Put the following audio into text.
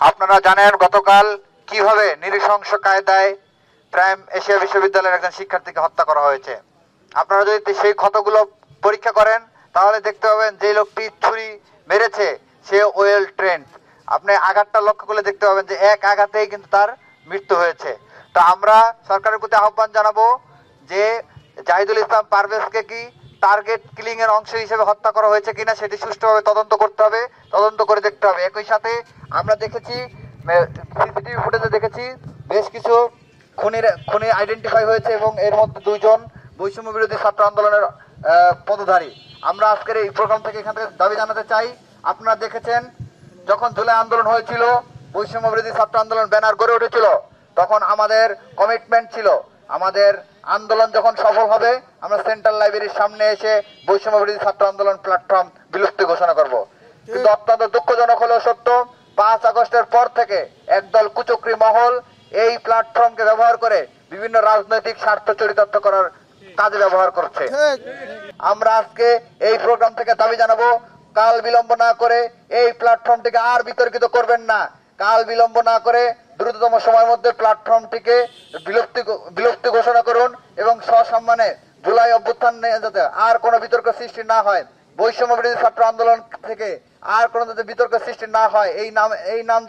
আপনারা জানেন গতকাল কিভাবে নৃশংস কায়দায় প্রাইম এশিয়া বিশ্ববিদ্যালয়ের একজন শিক্ষার্থীকে হত্যা করা হয়েছে। আপনারা যদি সেই ক্ষতগুলো পরীক্ষা করেন তাহলে দেখতে পাবেন যে লোকটি ছুরি মেরেছে সে ওয়েল ট্রেন্ড। আপনি আঘাতটা লক্ষ্য করলে দেখতে পাবেন যে এক আঘাতেই কিন্তু তার মৃত্যু হয়েছে। তো আমরা সরকারের প্রতি আহ্বান জানাবো যে জাহিদুল ইসলাম পারভেজকে কি টার্গেট কিলিং এর অংশ হিসেবে হত্যা করা হয়েছে কিনা সেটি সুষ্ঠুভাবে তদন্ত করতে হবে, তদন্ত করে দেখতে হবে। একই সাথে আমরা দেখেছি সিসিটিভি ফুটেজে দেখেছি বেশ কিছু খুনি আইডেন্টিফাই হয়েছে এবং এর মধ্যে দুইজন বৈষম্য বিরোধী ছাত্র আন্দোলনের পদধারী। আমরা আজকের এই প্রোগ্রাম থেকে এখান থেকে দাবি জানাতে চাই, আপনারা দেখেছেন যখন জুলাই আন্দোলন হয়েছিল, বৈষম্য বিরোধী ছাত্র আন্দোলন ব্যানার গড়ে উঠেছিল, তখন আমাদের কমিটমেন্ট ছিল আমাদের আন্দোলন যখন সফল হবে আমরা সেন্ট্রাল লাইব্রেরির সামনে এসে বৈষম্য বিরোধী ছাত্র আন্দোলন প্ল্যাটফর্ম বিলুপ্তি ঘোষণা করব। কিন্তু অত্যন্ত দুঃখজনক হলেও সত্য, 5 আগস্টের পর থেকে একদল কুচক্রী মহল এই প্ল্যাটফর্মকে ব্যবহার করে বিভিন্ন রাজনৈতিক স্বার্থ চরিতার্থ করার কাজে ব্যবহার করছে। আমরা আজকে এই প্রোগ্রাম থেকে দাবি জানাবো, কাল বিলম্ব না করে এই প্ল্যাটফর্মটিকে আর বিতর্কিত করবেন না। কাল বিলম্ব না করে দ্রুততম সময়ের মধ্যে প্ল্যাটফর্মটিকে বিলুপ্তি ঘোষণা করুন এবং সসম্মানে জুলাই অভ্যুত্থান নিয়ে যাতে আর কোনো বিতর্ক সৃষ্টি না হয়, বৈষম্য বিরোধী ছাত্র আন্দোলন থেকে আর কোনো যাতে বিতর্ক সৃষ্টি না হয়, এই নাম